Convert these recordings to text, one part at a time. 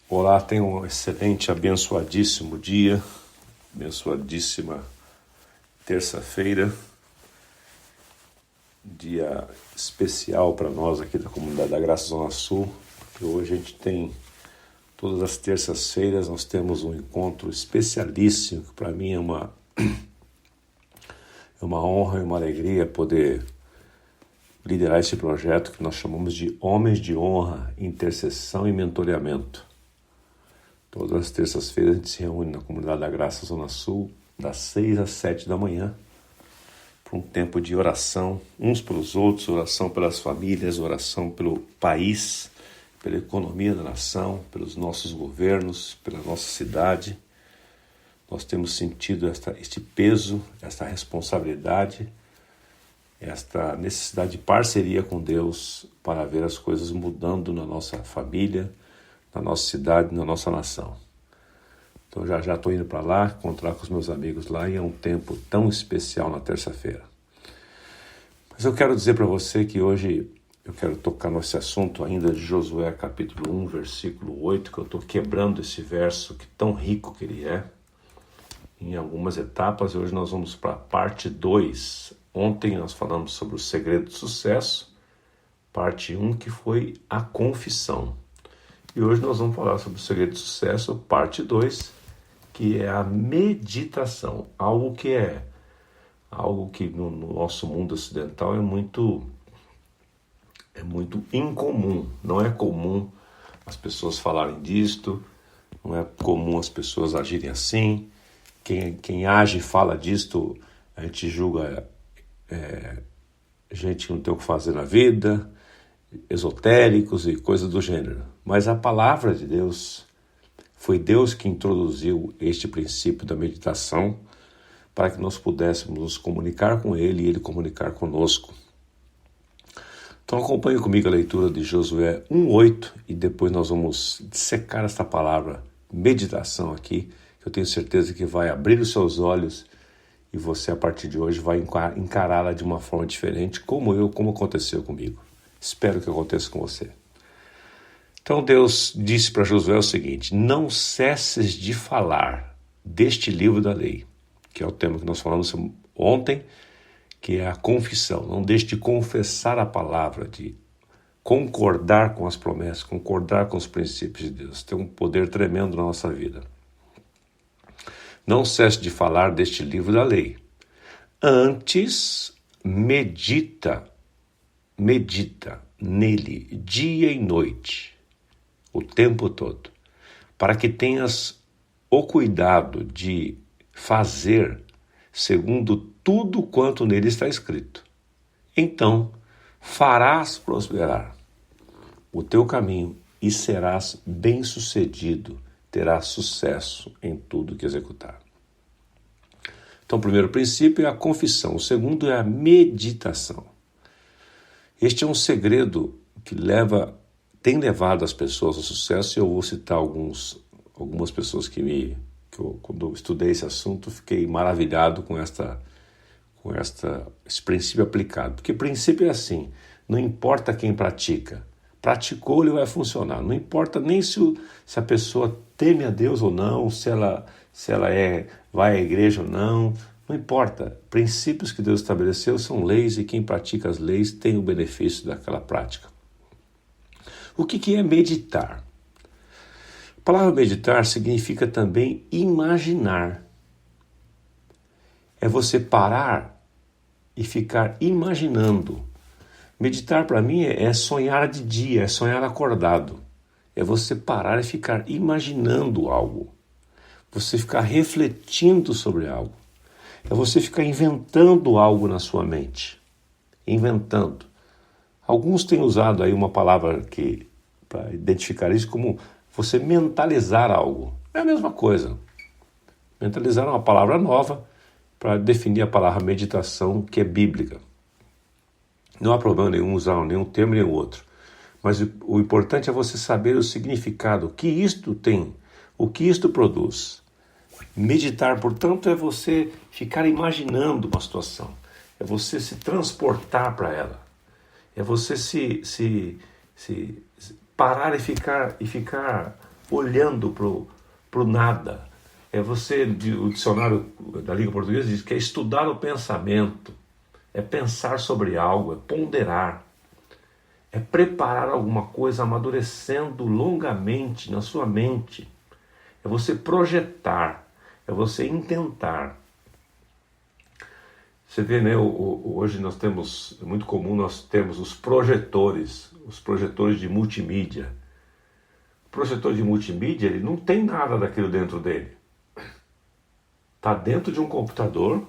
Olá, tenha um excelente, abençoadíssimo dia, abençoadíssima terça-feira, dia especial para nós aqui da Comunidade da Graça Zona Sul, porque hoje a gente tem, todas as terças-feiras, nós temos um encontro especialíssimo, que para mim é uma honra e uma alegria poder liderar esse projeto que nós chamamos de Homens de Honra, Intercessão e Mentoreamento. Todas as terças-feiras a gente se reúne na Comunidade da Graça Zona Sul, das 6 às 7 da manhã, para um tempo de oração, uns pelos outros, oração pelas famílias, oração pelo país, pela economia da nação, pelos nossos governos, pela nossa cidade. Nós temos sentido este peso, esta responsabilidade, esta necessidade de parceria com Deus para ver as coisas mudando na nossa família, na nossa cidade, na nossa nação. Então já estou indo para lá, encontrar com os meus amigos lá, e é um tempo tão especial na terça-feira. Mas eu quero dizer para você que hoje eu quero tocar nesse assunto ainda de Josué capítulo 1, versículo 8, que eu estou quebrando esse verso que tão rico que ele é, em algumas etapas. Hoje nós vamos para a parte 2. Ontem nós falamos sobre o segredo do sucesso, parte 1, que foi a confissão. E hoje nós vamos falar sobre o segredo do sucesso, parte 2, que é a meditação. Algo que no nosso mundo ocidental é muito incomum. Não é comum as pessoas falarem disto, não é comum as pessoas agirem assim. Quem age e fala disto, a gente julga gente que não tem o que fazer na vida, esotéricos e coisas do gênero. Mas a palavra de Deus, foi Deus que introduziu este princípio da meditação para que nós pudéssemos nos comunicar com Ele e Ele comunicar conosco. Então acompanhe comigo a leitura de Josué 1:8 e depois nós vamos dissecar esta palavra meditação aqui, que eu tenho certeza que vai abrir os seus olhos e você a partir de hoje vai encará-la de uma forma diferente, como aconteceu comigo. Espero que aconteça com você. Então Deus disse para Josué o seguinte: não cesses de falar deste livro da lei, que é o tema que nós falamos ontem, que é a confissão. Não deixe de confessar a palavra, de concordar com as promessas, concordar com os princípios de Deus. Tem um poder tremendo na nossa vida. Não cesse de falar deste livro da lei. Antes, medita nele dia e noite, o tempo todo, para que tenhas o cuidado de fazer segundo tudo quanto nele está escrito. Então farás prosperar o teu caminho e serás bem-sucedido, terás sucesso em tudo que executar. Então, o primeiro princípio é a confissão, o segundo é a meditação. Este é um segredo que tem levado as pessoas ao sucesso, e eu vou citar algumas pessoas que quando eu estudei esse assunto, fiquei maravilhado com esse princípio aplicado. Porque o princípio é assim: não importa quem pratica, praticou, ele vai funcionar. Não importa nem se a pessoa teme a Deus ou não, se ela vai à igreja ou não. Não importa. Princípios que Deus estabeleceu são leis, e quem pratica as leis tem o benefício daquela prática. O que é meditar? A palavra meditar significa também imaginar. É você parar e ficar imaginando. Meditar para mim é sonhar de dia, é sonhar acordado. É você parar e ficar imaginando algo. Você ficar refletindo sobre algo. É você ficar inventando algo na sua mente. Inventando. Alguns têm usado aí uma palavra para identificar isso como você mentalizar algo. É a mesma coisa. Mentalizar é uma palavra nova para definir a palavra meditação, que é bíblica. Não há problema nenhum usar nenhum termo nem outro. Mas o importante é você saber o significado, o que isto tem, o que isto produz. Meditar, portanto, é você ficar imaginando uma situação. É você se transportar para ela. É você se parar e ficar olhando para o nada. O dicionário da língua portuguesa diz que é estudar o pensamento, é pensar sobre algo, é ponderar, é preparar alguma coisa amadurecendo longamente na sua mente, é você projetar, é você intentar. Você vê, né, hoje é muito comum nós termos os projetores de multimídia. O projetor de multimídia, ele não tem nada daquilo dentro dele. Está dentro de um computador,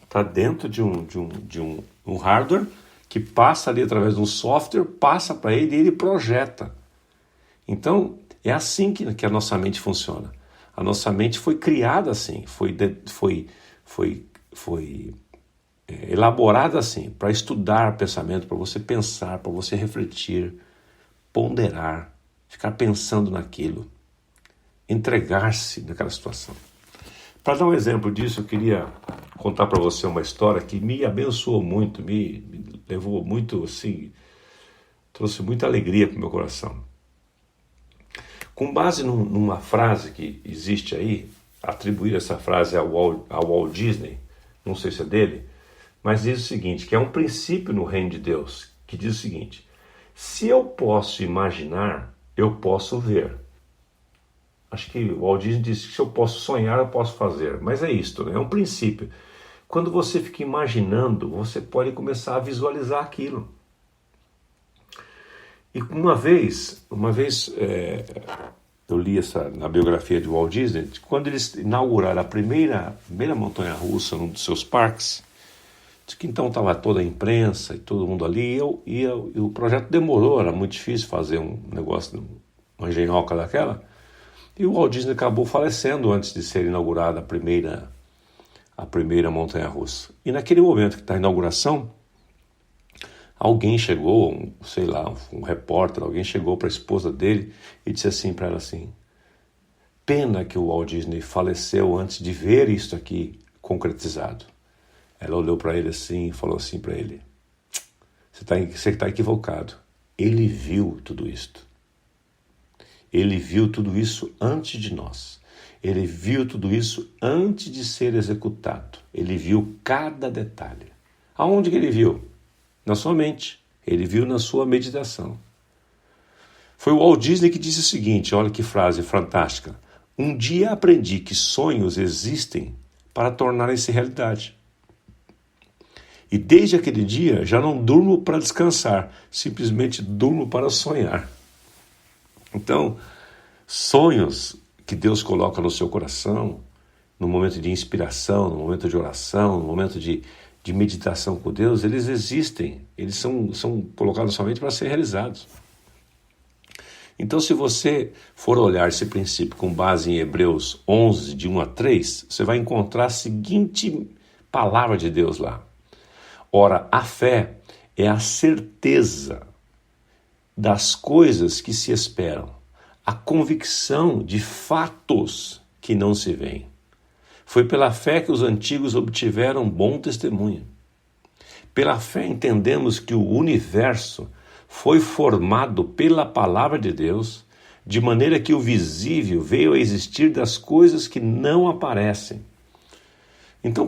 está dentro de um hardware que passa ali através de um software, passa para ele e ele projeta. Então, é assim que a nossa mente funciona. A nossa mente foi criada assim, foi elaborada assim, para estudar pensamento, para você pensar, para você refletir, ponderar, ficar pensando naquilo, entregar-se naquela situação. Para dar um exemplo disso, eu queria contar para você uma história que me abençoou muito, me levou muito, assim, trouxe muita alegria para o meu coração. Com base numa frase que existe aí, atribuir essa frase ao Walt Disney, não sei se é dele, mas diz o seguinte, que é um princípio no reino de Deus, que diz o seguinte: se eu posso imaginar, eu posso ver. Acho que o Walt Disney disse que se eu posso sonhar, eu posso fazer. Mas é isto, né? É um princípio. Quando você fica imaginando, você pode começar a visualizar aquilo. E uma vez eu li na biografia de Walt Disney, quando eles inauguraram a primeira montanha-russa num dos seus parques, diz que então estava toda a imprensa e todo mundo ali, e o projeto demorou, era muito difícil fazer um negócio, uma engenhoca daquela, e o Walt Disney acabou falecendo antes de ser inaugurada a primeira montanha-russa. E naquele momento que está a inauguração, alguém chegou, um repórter, alguém chegou para a esposa dele e disse assim para ela assim: pena que o Walt Disney faleceu antes de ver isso aqui concretizado. Ela olhou para ele assim e falou assim para ele: você está equivocado. Ele viu tudo isto. Ele viu tudo isso antes de nós. Ele viu tudo isso antes de ser executado. Ele viu cada detalhe. Aonde que ele viu? Na sua mente. Ele viu na sua meditação. Foi o Walt Disney que disse o seguinte, olha que frase fantástica: um dia aprendi que sonhos existem para tornarem-se realidade. E desde aquele dia já não durmo para descansar, simplesmente durmo para sonhar. Então, sonhos que Deus coloca no seu coração, no momento de inspiração, no momento de oração, no momento de meditação com Deus, eles existem, eles são colocados somente para ser realizados. Então, se você for olhar esse princípio com base em Hebreus 11, de 1 a 3, você vai encontrar a seguinte palavra de Deus lá. Ora, a fé é a certeza das coisas que se esperam, a convicção de fatos que não se veem. Foi pela fé que os antigos obtiveram bom testemunho. Pela fé entendemos que o universo foi formado pela palavra de Deus, de maneira que o visível veio a existir das coisas que não aparecem. Então,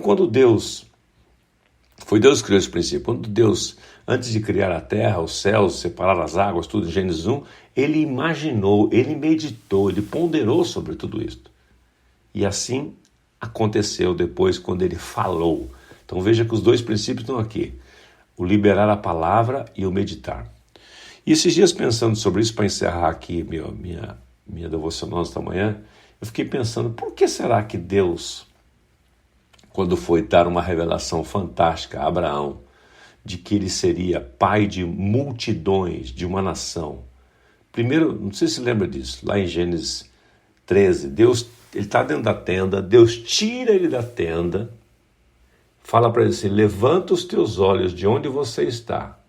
foi Deus que criou esse princípio. Quando Deus, antes de criar a terra, os céus, separar as águas, tudo em Gênesis 1, ele imaginou, ele meditou, ele ponderou sobre tudo isso. E assim aconteceu depois quando ele falou. Então veja que os dois princípios estão aqui: o liberar a palavra e o meditar. E esses dias, pensando sobre isso, para encerrar aqui minha devocional esta manhã, eu fiquei pensando, por que será que Deus, quando foi dar uma revelação fantástica a Abraão, de que ele seria pai de multidões, de uma nação. Primeiro, não sei se lembra disso, lá em Gênesis 13, Deus, ele está dentro da tenda, Deus tira ele da tenda, fala para ele assim: levanta os teus olhos de onde você está,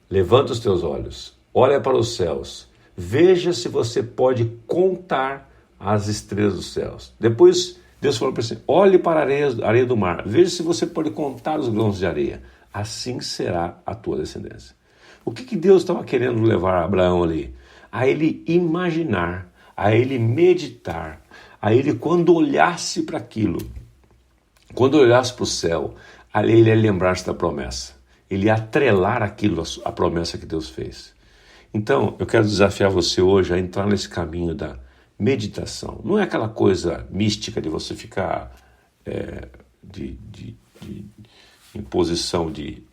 levanta os teus olhos, olha para os céus, veja se você pode contar as estrelas dos céus. Depois Deus falou para ele assim: olhe para a areia do mar, veja se você pode contar os grãos de areia, assim será a tua descendência. O que Deus estava querendo levar a Abraão ali? A ele imaginar, a ele meditar, a ele quando olhasse para aquilo, quando olhasse para o céu, ali ele ia lembrar-se da promessa, ele ia atrelar aquilo, a promessa que Deus fez. Então, eu quero desafiar você hoje a entrar nesse caminho da meditação. Não é aquela coisa mística de você ficar em posição de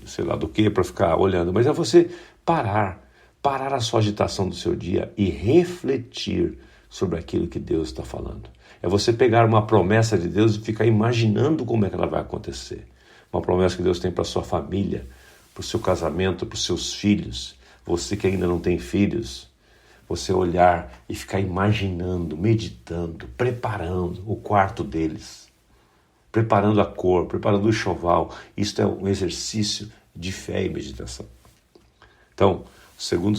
sei lá do que, para ficar olhando, mas é você parar a sua agitação do seu dia e refletir sobre aquilo que Deus está falando. É você pegar uma promessa de Deus e ficar imaginando como é que ela vai acontecer. Uma promessa que Deus tem para a sua família, para o seu casamento, para os seus filhos. Você que ainda não tem filhos, você olhar e ficar imaginando, meditando, preparando o quarto deles, preparando a cor, preparando o enxoval. Isso é um exercício de fé e meditação. Então, o segundo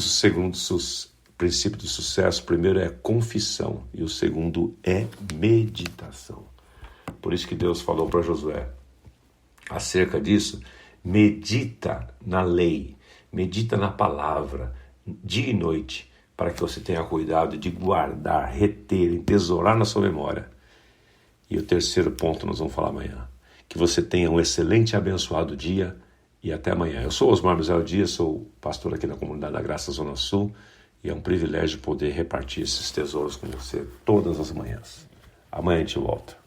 princípio do sucesso, o primeiro é confissão e o segundo é meditação. Por isso que Deus falou para Josué acerca disso: medita na lei, medita na palavra, dia e noite, para que você tenha cuidado de guardar, reter, entesourar na sua memória. E o terceiro ponto nós vamos falar amanhã. Que você tenha um excelente e abençoado dia e até amanhã. Eu sou Osmar Misael Dias, sou pastor aqui na Comunidade da Graça Zona Sul e é um privilégio poder repartir esses tesouros com você todas as manhãs. Amanhã a gente volta.